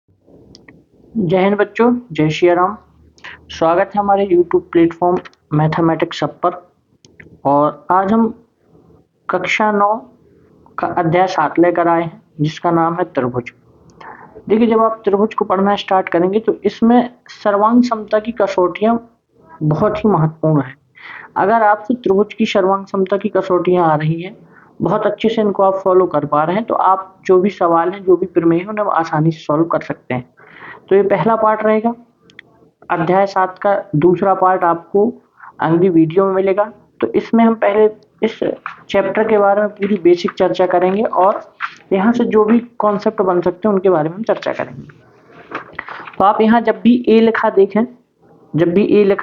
जय हिंद बच्चों, जय श्री राम। स्वागत है हमारे यूट्यूब प्लेटफॉर्म मैथमेटिक्स सब पर। और आज हम कक्षा 9 का अध्याय 7 लेकर आए हैं, जिसका नाम है त्रिभुज। देखिए, जब आप त्रिभुज को पढ़ना स्टार्ट करेंगे तो इसमें सर्वांग समता की कसौटियां बहुत ही महत्वपूर्ण है। अगर आपसे त्रिभुज की सर्वांग समता की कसौटियां आ रही हैं, बहुत अच्छे से इनको आप फॉलो कर पा रहे हैं, तो आप जो भी सवाल हैं, जो भी प्रमेय हैं, उन्हें आसानी से सॉल्व कर सकते हैं। तो ये पहला पार्ट रहेगा। अध्याय 7 का दूसरा पार्ट आपको अगली वीडियो में मिलेगा। तो इसमें हम पहले इस चैप्टर के बारे में पूरी बेसिक चर्चा करेंगे और यहाँ से जो भी कॉन्सेप्ट बन सकते हैं उनके बारे में हम चर्चा करेंगे। तो आप यहाँ जब भी ए लिखा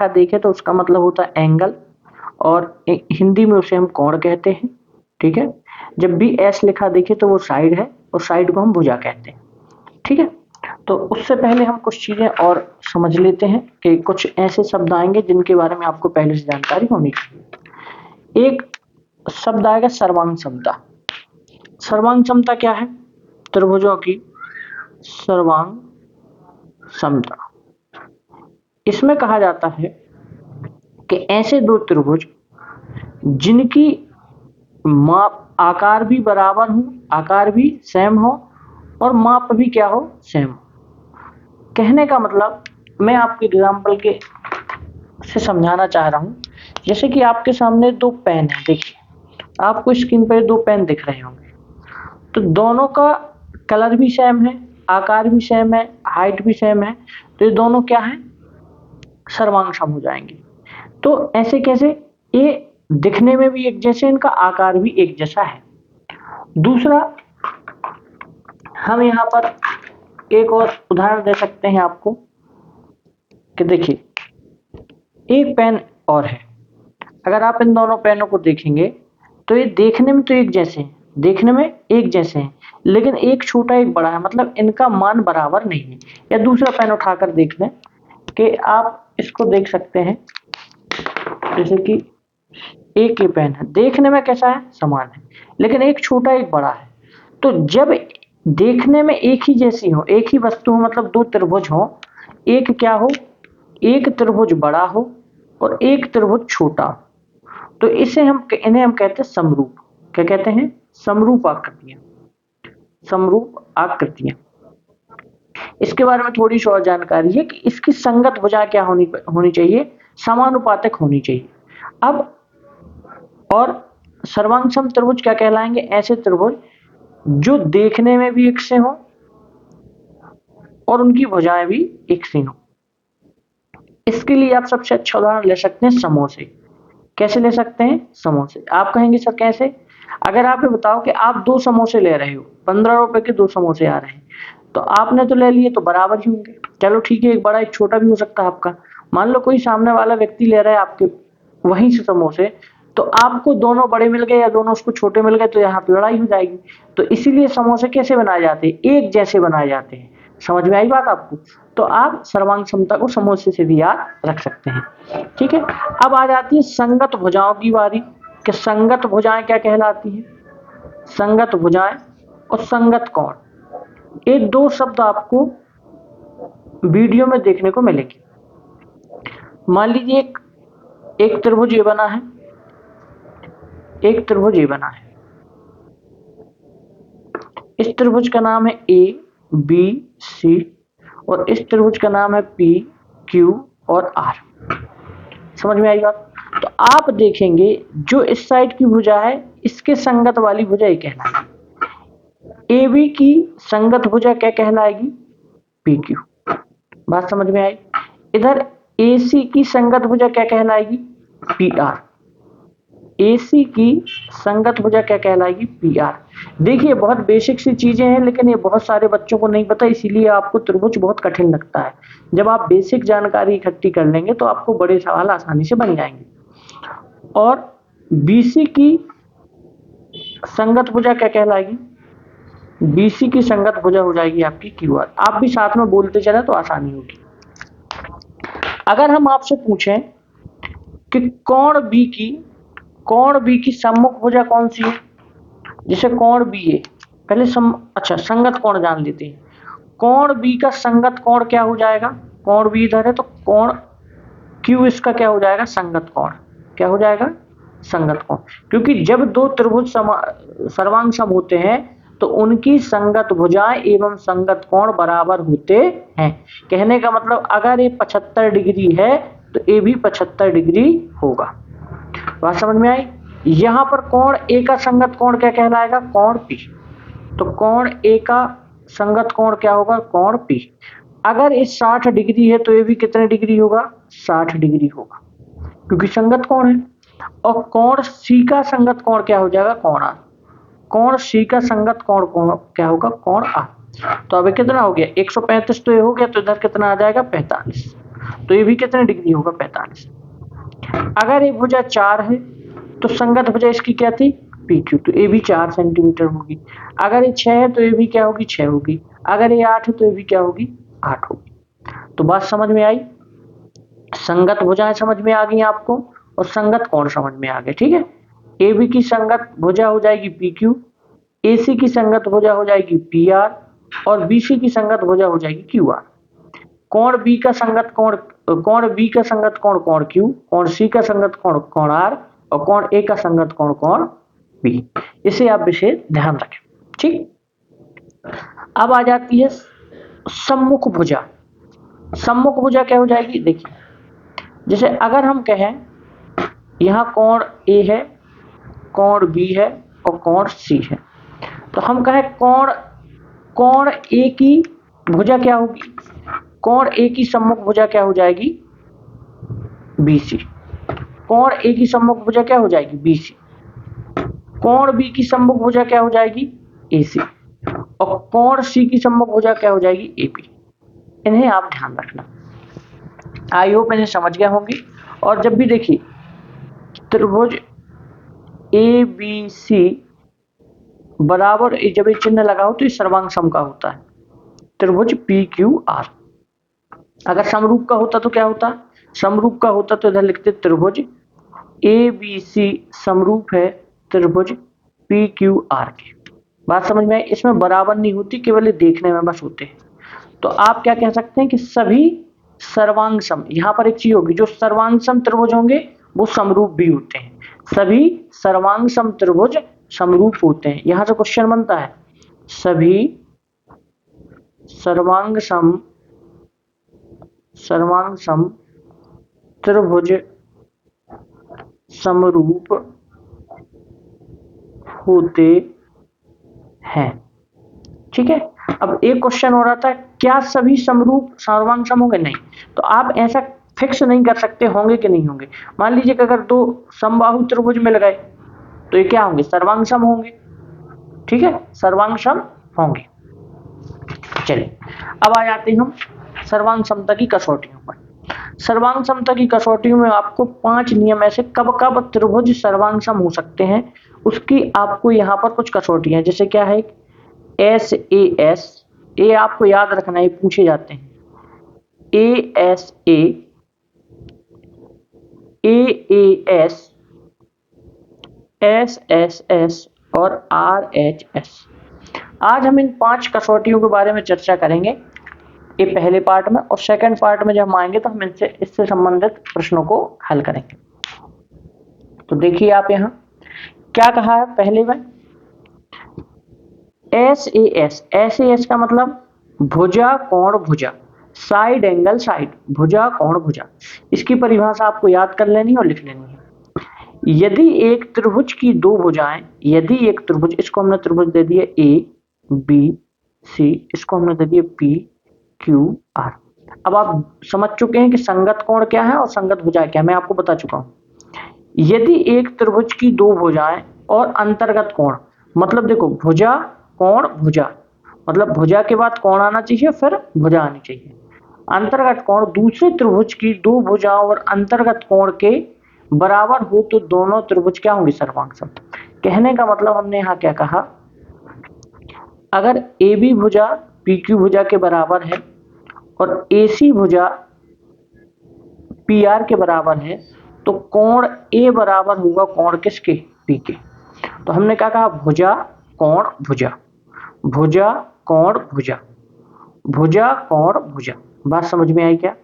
देखें तो उसका मतलब होता है एंगल, और हिंदी में उसे हम कोण कहते हैं। ठीक है। जब भी एस लिखा देखे तो वो साइड है, और साइड को हम भुजा कहते हैं। ठीक है। तो उससे पहले हम कुछ चीजें और समझ लेते हैं कि कुछ ऐसे शब्द आएंगे जिनके बारे में आपको पहले से जानकारी होनी चाहिए। एक शब्द आएगा सर्वांग समता। सर्वांग समता क्या है? त्रिभुजों की सर्वांग समता। इसमें कहा जाता है कि ऐसे दो त्रिभुज जिनकी माप आकार भी बराबर हो, आकार भी सेम हो, और माप भी क्या हो, सेम हो। कहने का मतलब मैं आपके एग्जाम्पल के से समझाना चाह रहा हूं। जैसे कि आपके सामने दो पेन है, देखिए आपको स्क्रीन पर दो पेन दिख रहे होंगे। तो दोनों का कलर भी सेम है, आकार भी सेम है, हाइट भी सेम है। तो ये दोनों क्या है, सर्वांग सम हो जाएंगे। तो ऐसे कैसे? ये दिखने में भी एक जैसे, इनका आकार भी एक जैसा है। दूसरा, हम यहाँ पर एक और उदाहरण दे सकते हैं आपको कि देखिए एक पेन और है। अगर आप इन दोनों पेनों को देखेंगे तो ये देखने में तो एक जैसे हैं, लेकिन एक छोटा एक बड़ा है, मतलब इनका मान बराबर नहीं है। या दूसरा पेन उठाकर देख लें कि आप इसको देख सकते हैं, जैसे कि एक ये पेन है, देखने में कैसा है, समान है, लेकिन एक छोटा एक बड़ा है। तो जब देखने में एक ही जैसी हो, एक ही वस्तु हो, मतलब दो त्रिभुज हो, एक क्या हो, एक त्रिभुज बड़ा हो और एक त्रिभुज छोटा हो, तो इन्हें हम कहते हैं समरूप। क्या कहते हैं? समरूप आकृतियां। समरूप आकृतियां। इसके बारे में थोड़ी सी और जानकारी है कि इसकी संगत भुजा क्या होनी चाहिए, समानुपातिक होनी चाहिए। अब और सर्वांग सम त्रिभुज क्या कहलाएंगे? ऐसे त्रिभुज जो देखने में भी एक से हो और उनकी भुजाएं भी एक सी हो। इसके लिए आप सबसे अच्छा उदाहरण ले सकते हैं समोसे। कैसे ले सकते हैं? समोसे। आप कहेंगे सर कैसे? अगर आप ये बताओ कि आप दो समोसे ले रहे हो, 15 रुपए के दो समोसे आ रहे हैं, तो आपने तो ले लिए तो बराबर ही होंगे। चलो ठीक है, एक बड़ा एक छोटा भी हो सकता है आपका। मान लो कोई सामने वाला व्यक्ति ले रहा है आपके वहीं से समोसे, तो आपको दोनों बड़े मिल गए या दोनों उसको छोटे मिल गए, तो यहाँ पे लड़ाई हो जाएगी। तो इसीलिए समोसे कैसे बनाए जाते हैं? एक जैसे बनाए जाते हैं। समझ में आई बात आपको? तो आप सर्वांग समता को समोसे से भी याद रख सकते हैं। ठीक है। अब आ जाती है संगत भुजाओं की बारी कि संगत भुजाएं क्या कहलाती हैं। संगत भुजाएं और संगत कोण, ये दो शब्द आपको वीडियो में देखने को मिलेंगे। मान लीजिए एक त्रिभुज ये बना है, एक त्रिभुज ये बना है। इस त्रिभुज का नाम है ए बी सी, और इस त्रिभुज का नाम है पी क्यू और आर। समझ में आई बात? तो आप देखेंगे जो इस साइड की भुजा है, इसके संगत वाली भुजा ये कहलाएगी। ए बी की संगत भुजा क्या कहलाएगी? P Q. बात समझ में आई? इधर ए सी की संगत भुजा क्या कहलाएगी? P R. AC की संगत भुजा क्या कहलाएगी? PR। देखिए बहुत बेसिक सी चीजें हैं, लेकिन ये बहुत सारे बच्चों को नहीं पता, इसीलिए आपको त्रिभुज बहुत कठिन लगता है। जब आप बेसिक जानकारी इकट्ठी कर लेंगे तो आपको बड़े सवाल आसानी से बन जाएंगे। और BC की संगत भुजा क्या कहलाएगी? BC की संगत भुजा हो जाएगी आपकी QR। आप भी साथ में बोलते चले तो आसानी होगी। अगर हम आपसे पूछें कि कोण बी की सम्मुख भुजा कौन सी है? जैसे कोण बी है, पहले संगत कोण जान लेते हैं। कोण बी का संगत कोण क्या हो जाएगा, कोण बी इधर है तो कोण क्यू इसका क्या हो जाएगा, संगत कोण। क्या हो जाएगा, संगत कोण। क्योंकि जब दो त्रिभुज सर्वांग सम होते हैं तो उनकी संगत भुजाएं एवं संगत कोण बराबर होते हैं। कहने का मतलब अगर ये 75 डिग्री है तो ये भी 75 डिग्री होगा। बात समझ में आई। यहां पर कोण ए का संगत कोण क्या कहलाएगा, कोण पी। तो कोण ए का संगत कोण क्या होगा, कोण पी। अगर ये 60 डिग्री है तो ये भी कितने डिग्री होगा, 60 डिग्री होगा, क्योंकि संगत कोण है। और कोण सी का संगत कोण क्या हो जाएगा, कोण आर। कोण सी का संगत कोण क्या होगा, कोण आर। तो अभी कितना हो गया, 135 तो ये हो गया, तो इधर कितना आ जाएगा, 45। तो ये भी कितने डिग्री होगा, 45। अगर ये भुजा 4 है तो संगत भुजा इसकी क्या थी, पी क्यू। तो ये भी 4 सेंटीमीटर होगी। अगर ये 6 है तो ये भी क्या होगी, 6 होगी। अगर ये 8 है तो ये भी क्या होगी, 8 होगी। तो बात समझ में आई। संगत भुजाएं समझ में आ गई आपको और संगत कोण समझ में आ गए। ठीक है। ए बी की संगत भुजा हो जाएगी पी क्यू, ए सी की संगत भुजा हो जाएगी पी आर और बी सी की संगत भुजा हो जाएगी क्यू आर। कोण बी का संगत कोण, कोण बी का संगत कोण कोण क्यू, कोण सी का संगत कोण कोण आर और कोण ए का संगत कोण कोण बी। इसे आप विशेष ध्यान रखें। ठीक। अब आ जाती है सम्मुख भुजा। सम्मुख भुजा क्या हो जाएगी, देखिए जैसे अगर हम कहें यहां कोण ए है, कोण बी है और कोण सी है, तो हम कहें कोण ए की भुजा क्या होगी, कोण ए की सम्मुख भुजा क्या हो जाएगी, बीसी। कोण ए की सम्मुख भुजा क्या हो जाएगी, बीसी। कोण बी की सम्मुख भुजा क्या हो जाएगी, एसी। और कोण सी की सम्मुख भुजा क्या हो जाएगी, एपी। इन्हें आप ध्यान रखना। आई होप इन्हें समझ गए होंगे। और जब भी देखिए त्रिभुज ए बी सी बराबर, जब ये चिन्ह लगाओ तो ये सर्वांग सम का होता है। त्रिभुज पी क्यू आर। अगर समरूप का होता तो क्या होता, समरूप का होता तो इधर लिखते त्रिभुज ए बी सी समरूप है त्रिभुज पी क्यू आर के। बात समझ में आई। इसमें बराबर नहीं होती, केवल देखने में बस होते हैं। तो आप क्या कह सकते हैं कि सभी सर्वांग सम, यहां पर एक चीज होगी, जो सर्वांग सम त्रिभुज होंगे वो समरूप भी होते हैं। सभी सर्वांग सम त्रिभुज समरूप होते हैं। यहां से क्वेश्चन बनता है, सभी सर्वांग सम त्रिभुज समरूप होते हैं। ठीक है। अब एक क्वेश्चन हो रहा था, क्या सभी समरूप सर्वांग सम होंगे, नहीं। तो आप ऐसा फिक्स नहीं कर सकते होंगे कि नहीं होंगे। मान लीजिए कि अगर दो समबाहु त्रिभुज मिल गए तो ये क्या होंगे, सर्वांग सम होंगे। ठीक है, सर्वांग सम होंगे। चलिए अब आ जाते हैं हम सर्वांग समता की कसौटियों पर। सर्वांग समता की कसौटियों में आपको 5 नियम ऐसे कब कब त्रिभुज सर्वांग सम हो सकते हैं उसकी आपको यहाँ पर कुछ कसौटियां, जैसे क्या है, एस ए एस, ए आपको याद रखना है, पूछे जाते हैं। A S A S, S S S और आर एच एस। आज हम इन 5 कसौटियों के बारे में चर्चा करेंगे, ये पहले पार्ट में। और सेकंड पार्ट में जब हम आएंगे तो हम इससे संबंधित प्रश्नों को हल करेंगे। तो देखिए आप यहां क्या कहा है पहले में, एस ए एस का मतलब भुजा कोण भुजा, साइड एंगल साइड, भुजा कोण भुजा। इसकी परिभाषा आपको याद कर लेनी और लिख लेनी है। यदि एक त्रिभुज की दो भुजाएं, यदि एक त्रिभुज, इसको हमने त्रिभुज दे दिया ए बी सी, इसको हमने दे दिया पी क्यू आर। अब आप समझ चुके हैं कि संगत कोण क्या है और संगत भुजा क्या है, मैं आपको बता चुका हूं। यदि एक त्रिभुज की दो भुजाएं और अंतर्गत कोण, मतलब देखो भुजा कोण भुजा, मतलब भुजा के बाद कोण आना चाहिए, फिर भुजा आनी चाहिए। अंतर्गत कोण दूसरे त्रिभुज की दो भुजाओं और अंतर्गत कोण के बराबर हो तो दोनों त्रिभुज क्या होंगे, सर्वांग सम। कहने का मतलब हमने यहाँ क्या कहा, अगर ए बी भुजा पी क्यू भुजा के बराबर है और ए सी भुजा पी आर के बराबर है तो कोण ए बराबर होगा कोण किसके, पी के। तो हमने क्या कहा, भुजा कोण भुजा, भुजा कोण भुजा। भुजा कोण भुजा। बात समझ में आई क्या?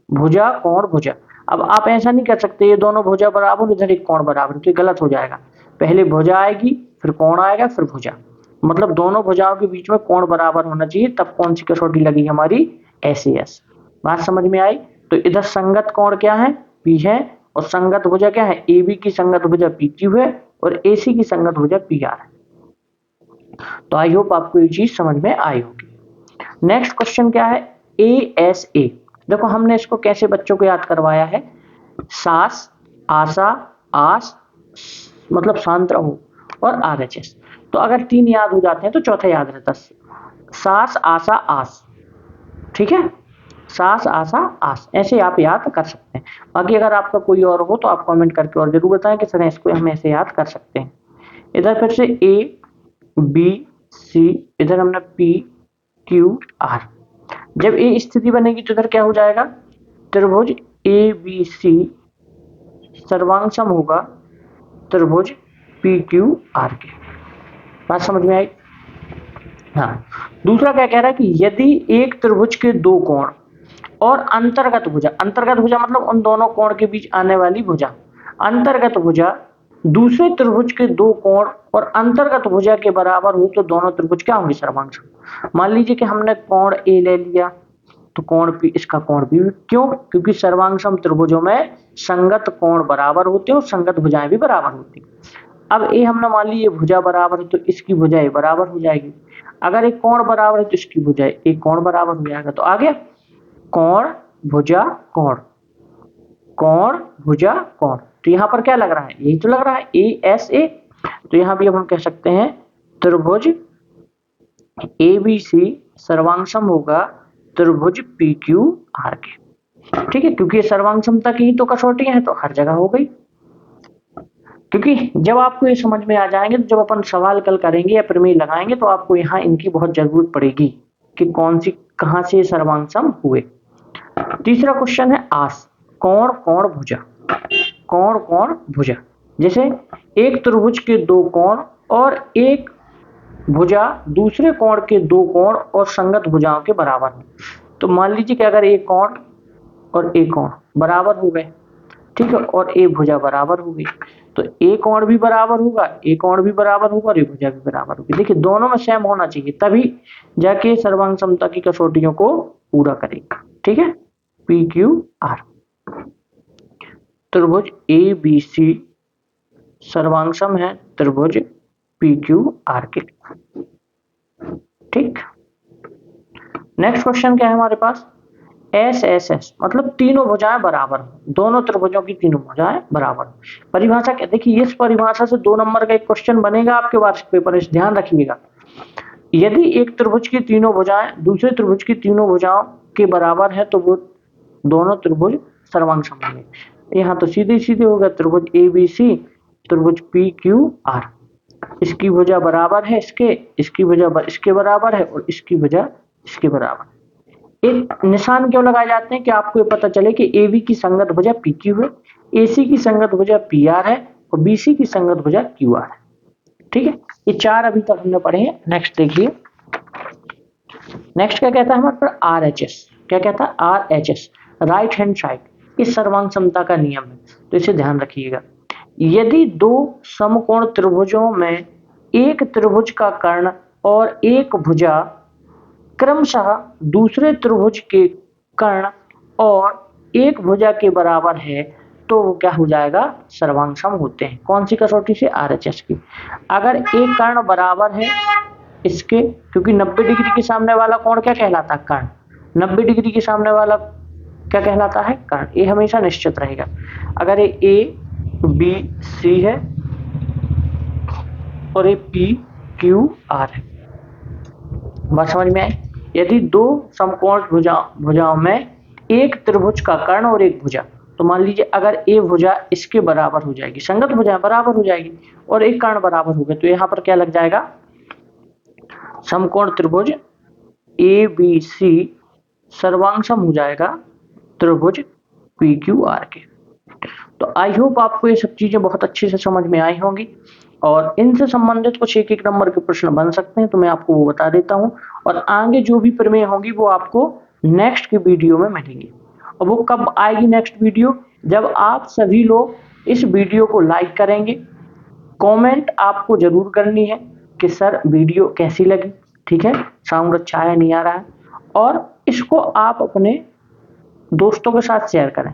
भुजा कोण भुजा। अब आप ऐसा नहीं कर सकते ये दोनों भुजा बराबर इधर एक कोण बराबर, तो गलत हो जाएगा। पहले भुजा आएगी, फिर कोण आएगा, फिर भुजा, मतलब दोनों भुजाओं के बीच में कोण बराबर होना चाहिए, तब कौन सी कसौटी लगेगी हमारी? SAS। बात समझ में आई? तो इधर संगत कोण क्या है? P है, और संगत भुजा क्या है? AB की संगत भुजा PQ है, और AC की संगत भुजा PR है। तो आई होप आपको ये चीज समझ में आई होगी। नेक्स्ट क्वेश्चन क्या है? ASA। देखो हमने इसको कैसे बच्चों को याद करवाया है, सास, आशा, आस मतलब शांत रहो, और RHS। तो अगर 3 याद हो जाते हैं तो चौथा याद रहता है, सास आशा आस। ठीक है, सास आशा आस, ऐसे आप याद कर सकते हैं। बाकी अगर आपका कोई और हो तो आप कमेंट करके और जरूर बताएं कि सर इसको हम ऐसे याद कर सकते हैं। इधर फिर से ABC, इधर हमने PQR। जब ये स्थिति बनेगी तो इधर क्या हो जाएगा? त्रिभुज ABC सर्वांग सम होगा त्रिभुज PQR के। बात समझ में आई? हाँ। दूसरा क्या कह रहा है कि यदि एक त्रिभुज के दो कोण और अंतर्गत भुजा, अंतर्गत भुजा मतलब उन दोनों कोण के बीच आने वाली भुजा, अंतर्गत भुजा दूसरे त्रिभुज के दो कोण और अंतर्गत भुजा के बराबर हो तो दोनों त्रिभुज क्या होंगे? सर्वांग सम। मान लीजिए कि हमने कोण A ले लिया, तो कोण P, इसका कोण B। क्यों? क्योंकि सर्वांग सम त्रिभुजों में संगत कोण बराबर होते हैं और संगत भुजाएं भी बराबर होती हैं। अब ये हमने मान ली ये भुजा बराबर है तो इसकी भुजा ये बराबर हो जाएगी। अगर एक कोण बराबर है तो इसकी भुजा एक कोण बराबर हो जाएगा। तो आगे कोण भुजा कोण, कोण भुजा कोण। तो यहाँ पर क्या लग रहा है? यही तो लग रहा है ASA। तो यहाँ भी अब हम कह सकते हैं त्रिभुज ABC सर्वांग सम होगा त्रिभुज PQR के। ठीक है, क्योंकि ये सर्वांग समता की ही तो कसौटियां हैं, तो हर जगह हो गई। क्योंकि जब आपको ये समझ में आ जाएंगे तो जब अपन सवाल कल करेंगे या प्रमेय लगाएंगे तो आपको यहाँ इनकी बहुत जरूरत पड़ेगी कि कौन सी कहाँ से सर्वांग सम हुए। तीसरा क्वेश्चन है आस, कोण कोण भुजा, कोण कोण भुजा। जैसे एक त्रिभुज के दो कोण और एक भुजा दूसरे कोण के दो कोण और संगत भुजाओं के बराबर है। तो मान लीजिए कि अगर एक कोण और एक कोण बराबर हो गए, ठीक है, और एक भुजा बराबर हो गई, तो एक कोण भी बराबर होगा, एक कोण भी बराबर होगा और एक भुजा भी बराबर होगी। देखिए दोनों में सेम होना चाहिए, तभी जाके सर्वांग समता की कसौटियों को पूरा करेगा। ठीक है, PQR त्रिभुज ABC सर्वांग सम है त्रिभुज PQR के। ठीक, नेक्स्ट क्वेश्चन क्या है हमारे पास? SSS मतलब तीनों भुजाएं बराबर हो, दोनों त्रिभुजों की तीनों भुजाएं बराबर हो। परिभाषा क्या? देखिए इस परिभाषा से 2 नंबर का एक क्वेश्चन बनेगा आपके वार्षिक पेपर, इस ध्यान रखिएगा। यदि एक त्रिभुज की तीनों भुजाएं दूसरे त्रिभुज की तीनों भुजाओं के बराबर है तो वो दोनों त्रिभुज सर्वांग सम होंगे। यहाँ तो सीधे सीधे होगा त्रिभुज ABC त्रिभुज PQR, इसकी भुजा बराबर है इसके, इसकी भुजा इसके बराबर है और इसकी भुजा इसके बराबर। एक निशान क्यों लगाए जाते हैं कि आपको ये पता चले कि AB की संगत भुजा PQ है, AC की संगत भुजा PR है और BC की संगत भुजा QR है। ठीक है, ये 4 अभी तक हमने पढ़े हैं। नेक्स्ट देखिए, नेक्स्ट क्या कहता है हमारे पर? RHS। क्या कहता है? RHS राइट हैंड साइड, इस सर्वांग समता का नियम है, तो इसे ध्यान रखिएगा। यदि दो समकोण त्रिभुजों में एक त्रिभुज का कर्ण और एक भुजा क्रमशः दूसरे त्रिभुज के कर्ण और एक भुजा के बराबर है तो वो क्या हो जाएगा? सर्वांग सम होते हैं। कौन सी कसौटी से? RHS की। अगर एक कर्ण बराबर है इसके, क्योंकि 90 डिग्री के सामने वाला कोण क्या कहलाता है? कर्ण। 90 डिग्री के सामने वाला क्या कहलाता है? कर्ण। ये हमेशा निश्चित रहेगा। अगर ये ABC है और ये PQR है। बात समझ में आई? यदि दो समकोण भुजाओं में एक त्रिभुज का कर्ण और एक भुजा, तो मान लीजिए अगर ए भुजा इसके बराबर हो जाएगी, संगत भुजा बराबर हो जाएगी और एक कर्ण बराबर हो गए, तो यहाँ पर क्या लग जाएगा? समकोण त्रिभुज ABC सर्वांग सम हो जाएगा त्रिभुज PQR के। तो आई होप आपको ये सब चीजें बहुत अच्छे से समझ में आई होंगी। और इनसे संबंधित कुछ एक एक नंबर के प्रश्न बन सकते हैं, तो मैं आपको वो बता देता हूँ। और आगे जो भी प्रमेय होंगी वो आपको नेक्स्ट की वीडियो में मिलेंगी। और वो कब आएगी नेक्स्ट वीडियो? जब आप सभी लोग इस वीडियो को लाइक करेंगे। कमेंट आपको जरूर करनी है कि सर वीडियो कैसी लगी, ठीक है, साउंड अच्छा है नहीं आ रहा है, और इसको आप अपने दोस्तों के साथ शेयर करें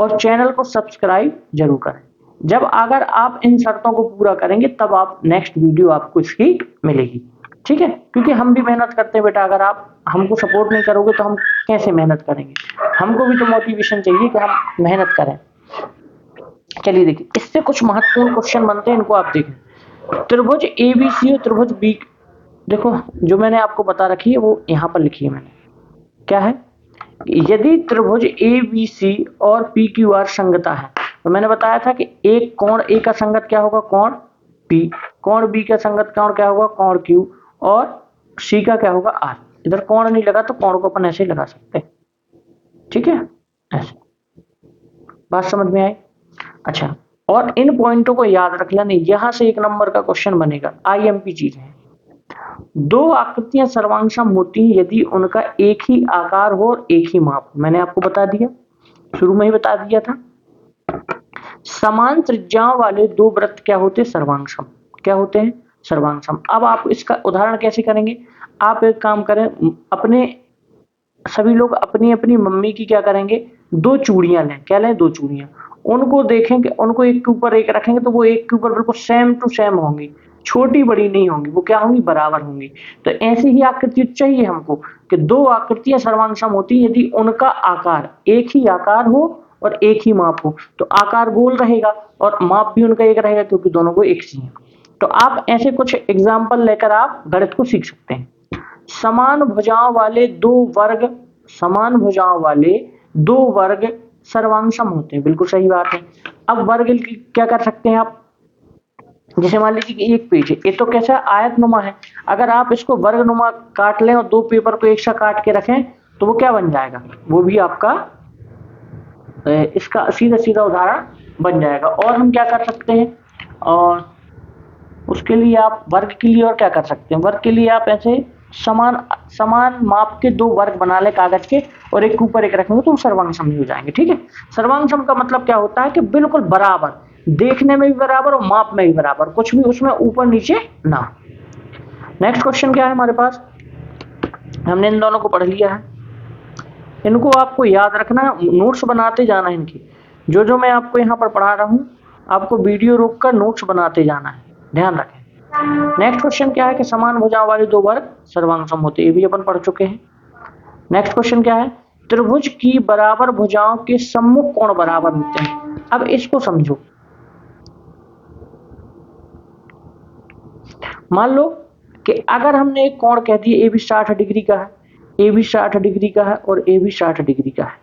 और चैनल को सब्सक्राइब जरूर करें। जब अगर आप इन शर्तों को पूरा करेंगे तब आप नेक्स्ट वीडियो आपको इसकी मिलेगी, ठीक है, क्योंकि हम भी मेहनत करते हैं बेटा। अगर आप हमको सपोर्ट नहीं करोगे तो हम कैसे मेहनत करेंगे? हमको भी तो मोटिवेशन चाहिए कि हम मेहनत करें। चलिए देखिए, इससे कुछ महत्वपूर्ण क्वेश्चन बनते हैं, इनको आप देखें। त्रिभुज एबीसी और त्रिभुज बी, देखो जो मैंने आपको बता रखी है वो यहाँ पर लिखी है मैंने। क्या है? यदि त्रिभुज एबीसी और पी क्यू आर संगता है, तो मैंने बताया था कि एक कोण ए का संगत क्या होगा? कोण पी। कोण बी का संगत कोण क्या होगा? कोण क्यू। और सी का क्या होगा? आर। इधर कोण नहीं लगा तो कोण को अपन ऐसे ही लगा सकते हैं, ठीक है, ऐसे। बात समझ में आई? अच्छा, और इन पॉइंटों को याद रख लेना, यहां से एक नंबर का क्वेश्चन बनेगा। आईएमपी चीज है। दो आकृतियां सर्वांगसम होती हैं यदि उनका एक ही आकार हो और एक ही माप हो। मैंने आपको बता दिया, शुरू में ही बता दिया था। समान त्रिज्याओं वाले दो वृत्त क्या होते हैं? सर्वांगसम। क्या होते हैं? सर्वांगसम। अब आप इसका उदाहरण कैसे करेंगे? आप एक काम करें, अपने सभी लोग अपनी अपनी मम्मी की क्या करेंगे? दो चूड़ियां लें। क्या लें? दो चूड़ियां। उनको देखेंगे, उनको एक के ऊपर एक रखेंगे तो वो एक के ऊपर बिल्कुल सेम टू सेम होंगी, छोटी बड़ी नहीं होंगी, वो क्या होंगी? बराबर होंगी। तो ऐसी ही आकृति चाहिए हमको कि दो आकृतियां सर्वांगसम होती है यदि उनका आकार एक ही आकार हो और एक ही माप हो। तो आकार गोल रहेगा और माप भी उनका एक रहेगा क्योंकि दोनों को एक सी है। तो आप ऐसे कुछ एग्जाम्पल लेकर आप गणित को सीख सकते हैं। समान भुजाओं वाले दो वर्ग, समान भुजाओं वाले दो वर्ग सर्वांगसम होते हैं। बिल्कुल सही बात है। अब वर्ग की क्या कर सकते हैं आप? जैसे मान लीजिए कि एक पेज है, ये तो कैसा आयतनुमा है। अगर आप इसको वर्गनुमा काट लें और दो पेपर को एक साथ काट के रखें तो वो क्या बन जाएगा? वो भी आपका इसका सीधा सीधा उदाहरण बन जाएगा। और हम क्या कर सकते हैं? और उसके लिए आप वर्ग के लिए और क्या कर सकते हैं? वर्ग के लिए आप ऐसे समान समान माप के दो वर्ग बना ले कागज के और एक ऊपर एक रखेंगे तो सर्वांगसम हो जाएंगे, ठीक है। सर्वांगसम का मतलब क्या होता है? कि बिल्कुल बराबर, देखने में भी बराबर और माप में भी बराबर, कुछ भी उसमें ऊपर नीचे ना। नेक्स्ट क्वेश्चन क्या है हमारे पास? हमने इन दोनों को पढ़ लिया है, इनको आपको याद रखना, नोट्स बनाते जाना है इनकी। जो जो मैं आपको यहाँ पर पढ़ा रहा हूँ आपको वीडियो रोककर नोट्स बनाते जाना है, ध्यान रखें। नेक्स्ट क्वेश्चन क्या है? कि समान भुजाओं वाले दो वर्ग सर्वांगसम होते हैं, ये भी अपन पढ़ चुके हैं। नेक्स्ट क्वेश्चन क्या है? त्रिभुज की बराबर भुजाओं के सम्मुख कोण बराबर होते हैं। अब इसको समझो, मान लो कि अगर हमने एक कोण कह दिया ए भी 60 डिग्री का है, ए भी 60 डिग्री का है और ए भी 60 डिग्री का है।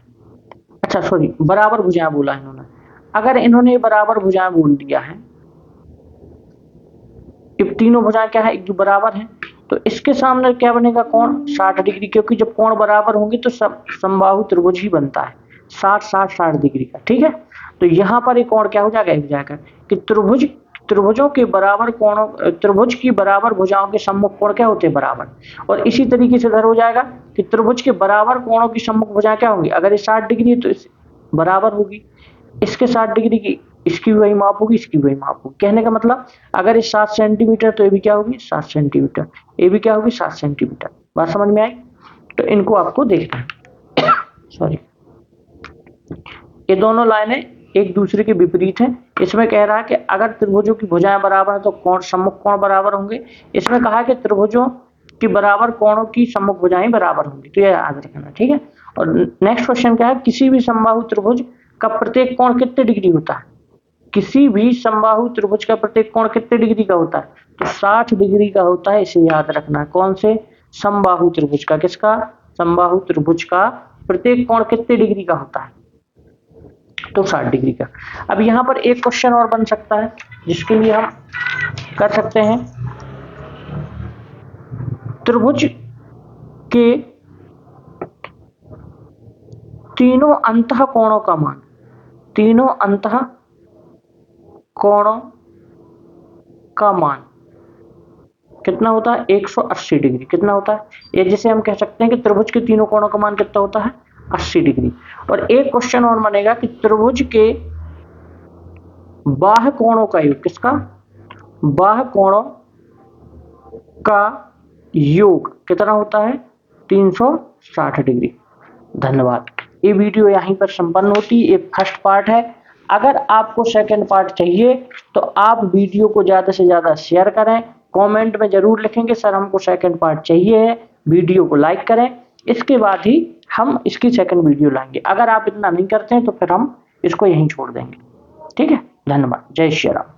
अच्छा सॉरी, बराबर भुजाएं बोला इन्होंने। अगर इन्होंने बराबर भुजाएं बोल दिया है, तीनों भुजाएं क्या है? एक बराबर है, तो इसके सामने क्या बनेगा? कोण 60 डिग्री, क्योंकि जब कोण बराबर होंगे तो सब समबाहु त्रिभुज ही बनता है 60-60-60 डिग्री का, ठीक है। तो यहाँ पर एक कोण क्या हो जाएगा? हो जाएगा कि त्रिभुजों के बराबर कोणों, त्रिभुज की बराबर भुजाओं के सम्मुख कोण क्या होते हैं? बराबर। और इसी तरीके से इधर हो जाएगा कि त्रिभुज के बराबर कोणों की सम्मुख भुजाएं क्या होंगी? अगर ये 60 डिग्री है तो बराबर होगी, इसके 60 डिग्री की इसकी भी वही माप होगी, इसकी भी वही माप होगी। कहने का मतलब अगर ये 7 सेंटीमीटर तो ये भी क्या होगी? 7 सेंटीमीटर, ये भी क्या होगी? 7 सेंटीमीटर। बात समझ में आई? तो इनको आपको देखना है। सॉरी, ये दोनों लाइनें एक दूसरे के विपरीत हैं। इसमें कह रहा है कि अगर त्रिभुजों की भुजाएं बराबर है तो कोण सम्मुख कोण बराबर होंगे। इसमें कहा है कि त्रिभुजों की बराबर कोणों की सम्मुख भुजाएं बराबर होंगी, तो ये याद रखना, ठीक है। और नेक्स्ट क्वेश्चन क्या है? किसी भी समबाहु त्रिभुज का प्रत्येक कोण कितने डिग्री होता है? किसी भी समबाहु त्रिभुज का प्रत्येक कोण कितने डिग्री का होता है? तो 60 डिग्री का होता है, इसे याद रखना। कौन से? समबाहु त्रिभुज का। किसका? समबाहु त्रिभुज का प्रत्येक कोण कितने डिग्री का होता है? तो 60 डिग्री का। अब यहाँ पर एक क्वेश्चन और बन सकता है जिसके लिए हम कर सकते हैं, त्रिभुज के तीनों अंतः कोणों का मान, तीनों अंतः कोणों का मान कितना होता है 180 डिग्री। कितना होता है ये, जिसे हम कह सकते हैं कि त्रिभुज के तीनों कोणों का मान कितना होता है 80 डिग्री। और एक क्वेश्चन और बनेगा कि त्रिभुज के बाह्य कोणों का योग, किसका, बाह्य कोणों का योग कितना होता है 360 डिग्री। धन्यवाद। ये वीडियो यहीं पर संपन्न होती है। ये फर्स्ट पार्ट है। अगर आपको सेकंड पार्ट चाहिए तो आप वीडियो को ज़्यादा से ज़्यादा शेयर करें, कमेंट में ज़रूर लिखेंगे सर हमको सेकंड पार्ट चाहिए है, वीडियो को लाइक करें। इसके बाद ही हम इसकी सेकंड वीडियो लाएंगे। अगर आप इतना नहीं करते हैं तो फिर हम इसको यहीं छोड़ देंगे। ठीक है, धन्यवाद। जय श्री राम।